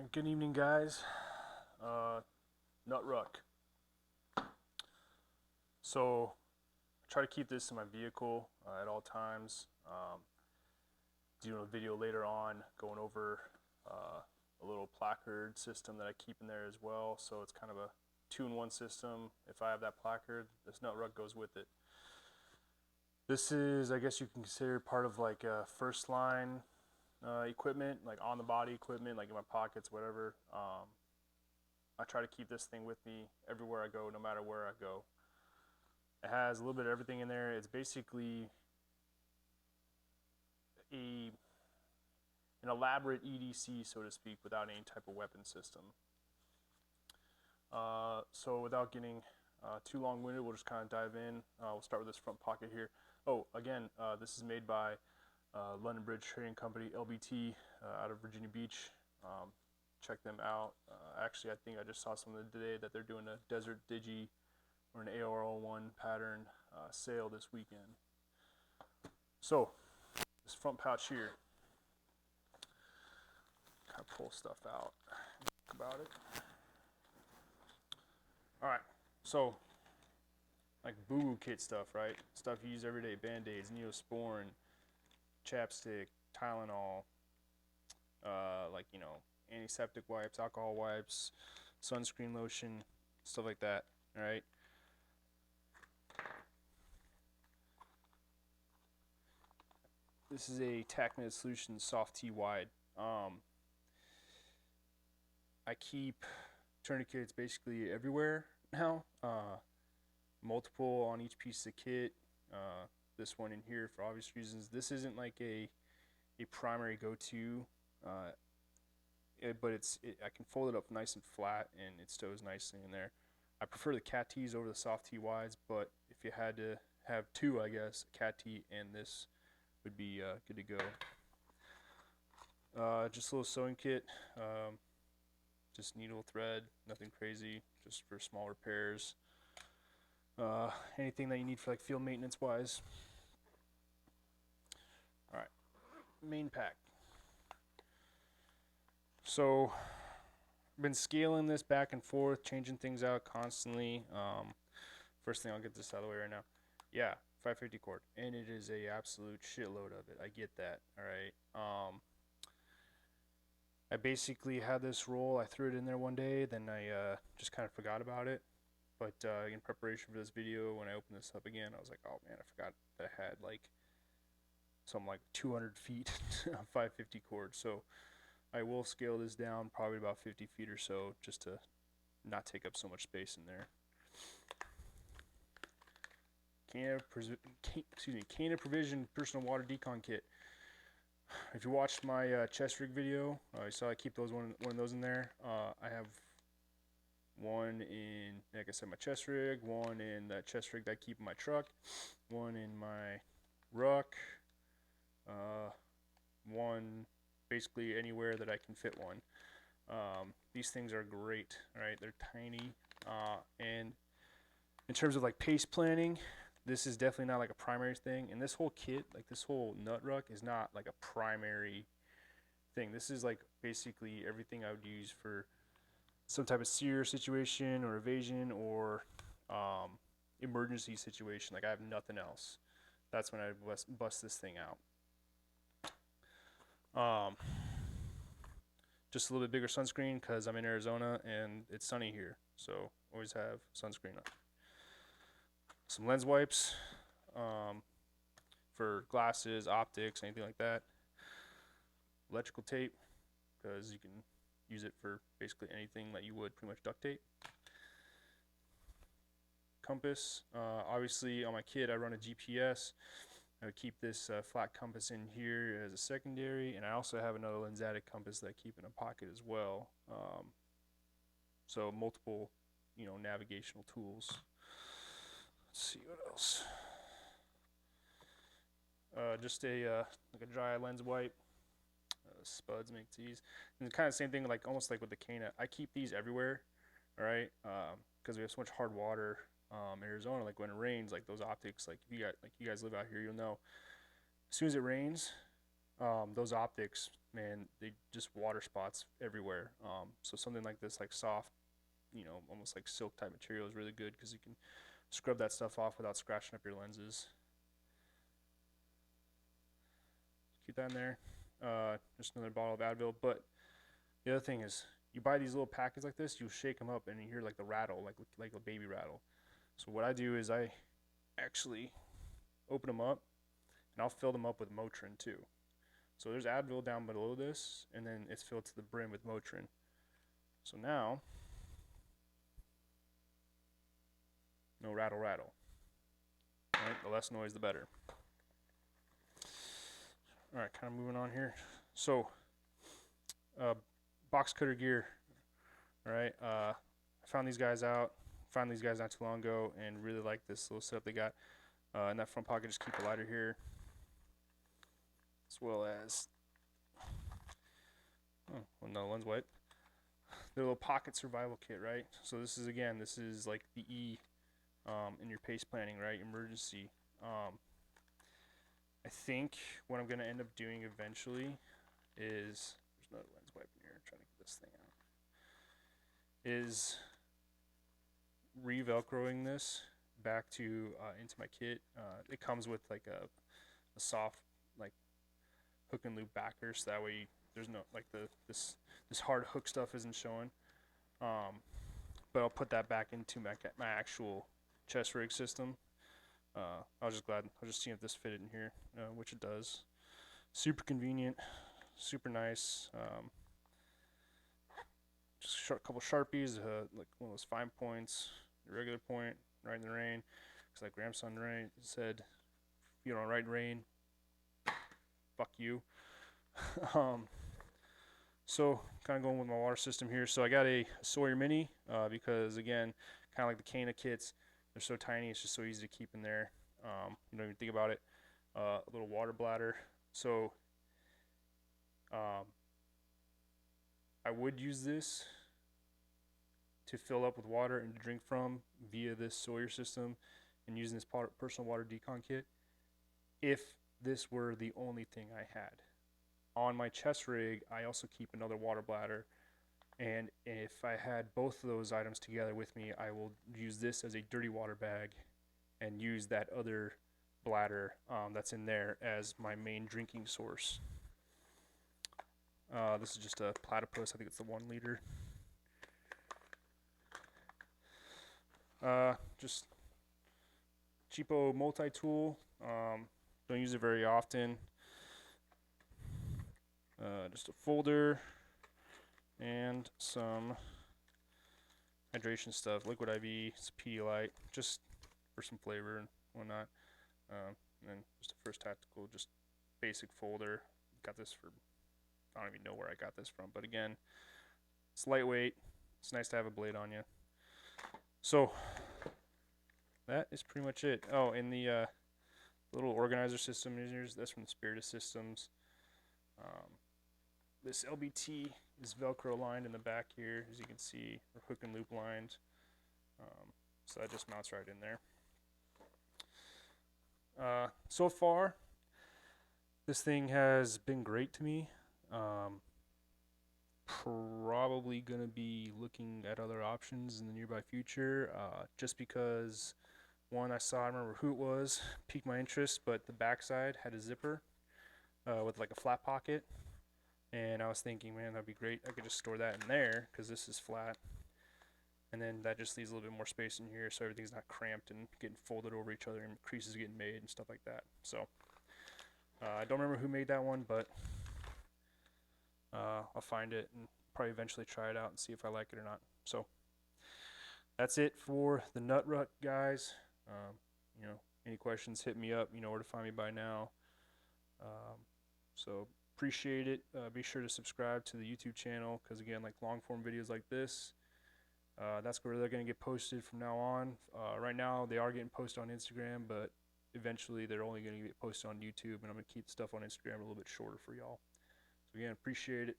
Good evening, guys. Nut ruck. So, I try to keep this in my vehicle at all times. Doing a video later on going over a little placard system that I keep in there as well. So it's kind of a two-in-one system. If I have that placard, this nut ruck goes with it. This is, I guess you can consider part of like a first line equipment, like on the body equipment, like in my pockets, whatever. I try to keep this thing with me everywhere I go, no matter where I go. It has a little bit of everything in there. It's basically an elaborate EDC, so to speak, without any type of weapon system. So without getting too long-winded, we'll just kind of dive in. We'll start with this front pocket here. Oh, again, this is made by London Bridge Trading Company, LBT, out of Virginia Beach. Check them out. Actually, I think I just saw something today that they're doing a Desert Digi or an AOR01 pattern sale this weekend. So, this front pouch here, kind of pull stuff out, think about it. All right, so like boo-boo kit stuff, right? Stuff you use every day: Band-Aids, Neosporin, chapstick, Tylenol, like, you know, antiseptic wipes, alcohol wipes, sunscreen lotion, stuff like that. All right. This is a TACnet Solutions Soft T Wide. I keep tourniquets basically everywhere now. Multiple on each piece of kit. This one in here for obvious reasons. This isn't like a primary go-to, but I can fold it up nice and flat, and it stows nicely in there. I prefer the cat tees over the soft T wides, but if you had to have two, I guess, a cat tee and this would be good to go. Just a little sewing kit, just needle, thread, nothing crazy, just for small repairs. Anything that you need for like field maintenance wise. All right, main pack. So, I've been scaling this back and forth, changing things out constantly. First thing, I'll get this out of the way right now. Yeah, 550 cord, and it is a absolute shitload of it. I get that. All right. I basically had this roll. I threw it in there one day, then I just kind of forgot about it. But in preparation for this video, when I opened this up again, I was like, oh man, I forgot that I had like something like 200 feet of 550 cord. So I will scale this down probably about 50 feet or so, just to not take up so much space in there. Cana Provision personal water decon kit. If you watched my chest rig video, you saw I keep one of those in there. I have one in, like I said, my chest rig, one in that chest rig that I keep in my truck, one in my ruck, one basically anywhere that I can fit one. These things are great, right? They're tiny, and in terms of like pace planning, this is definitely not like a primary thing. And this whole kit, like this whole nut ruck, is not like a primary thing. This is like basically everything I would use for some type of sear situation or evasion or emergency situation. Like I have nothing else. That's when I bust this thing out. Just a little bit bigger sunscreen because I'm in Arizona and it's sunny here, so always have sunscreen on. Some lens wipes for glasses, optics, anything like that. Electrical tape, because you can use it for basically anything that you would pretty much duct tape. Compass. Obviously on my kit I run a GPS. I would keep this flat compass in here as a secondary, and I also have another lensatic compass that I keep in a pocket as well. So multiple, you know, navigational tools. Let's see what else. Just a like a dry lens wipe. Spuds make these. And kind of the same thing, like almost like with the Cana. I keep these everywhere, all right, because we have so much hard water in Arizona. Like when it rains, like those optics, like if you guys live out here, you'll know. As soon as it rains, those optics, man, they just water spots everywhere. So something like this, like soft, almost like silk type material is really good because you can scrub that stuff off without scratching up your lenses. Keep that in there. Just another bottle of Advil. But the other thing is, you buy these little packets like this, you shake them up and you hear like the rattle, like a baby rattle. So what I do is I actually open them up and I'll fill them up with Motrin too. So there's Advil down below this, and then it's filled to the brim with Motrin. So now, no rattle rattle. Right? The less noise, the better. All right, kind of moving on here. So, box cutter gear. All right, I found these guys not too long ago, and really like this little setup they got. In that front pocket, just keep a lighter here, as well as, no, lens wipe. Their little pocket survival kit, right? So this is like the E in your pace planning, right? Emergency. I think what I'm gonna end up doing eventually is, there's another lens wipe in here. I'm trying to get this thing out. Is re-velcroing this back to into my kit. It comes with like a soft like hook and loop backer, so that way there's no like this hard hook stuff isn't showing. But I'll put that back into my actual chest rig system. I was just seeing if this fitted in here, which it does. Super convenient, super nice. Just a couple Sharpies, like one of those fine points, the regular point, right in the rain. Because like grandson Ray said, if you don't write rain, fuck you. So kind of going with my water system here. So I got a Sawyer Mini because again, kind of like the Cana kits, they're so tiny, it's just so easy to keep in there. You don't even think about it. A little water bladder. So I would use this to fill up with water and to drink from via this Sawyer system and using this personal water decon kit if this were the only thing I had. On my chest rig, I also keep another water bladder, and if I had both of those items together with me, I will use this as a dirty water bag and use that other bladder that's in there as my main drinking source. This is just a platypus. I think it's the 1 liter. Just cheapo multi-tool. Don't use it very often. Just a folder and some hydration stuff, liquid IV, some Pedialyte, just for some flavor and whatnot. And then just a First Tactical, just basic folder. Got this for, I don't even know where I got this from, but again, it's lightweight. It's nice to have a blade on you. So that is pretty much it. Oh, and the little organizer system is that's from the Spiritus Systems. This LBT is Velcro lined in the back here, as you can see, or hook and loop lined. So that just mounts right in there. So far, this thing has been great to me. Probably going to be looking at other options in the nearby future, just because one I remember who it was, piqued my interest, but the backside had a zipper with like a flat pocket. And I was thinking, man, that'd be great. I could just store that in there because this is flat. And then that just leaves a little bit more space in here so everything's not cramped and getting folded over each other and creases getting made and stuff like that. So I don't remember who made that one, but I'll find it and probably eventually try it out and see if I like it or not. So that's it for the nut ruck, guys. Any questions, hit me up. You know where to find me by now. So appreciate it. Be sure to subscribe to the YouTube channel because, again, like long form videos like this, that's where they're going to get posted from now on. Right now they are getting posted on Instagram, but eventually they're only going to get posted on YouTube, and I'm going to keep stuff on Instagram a little bit shorter for y'all. So again, appreciate it.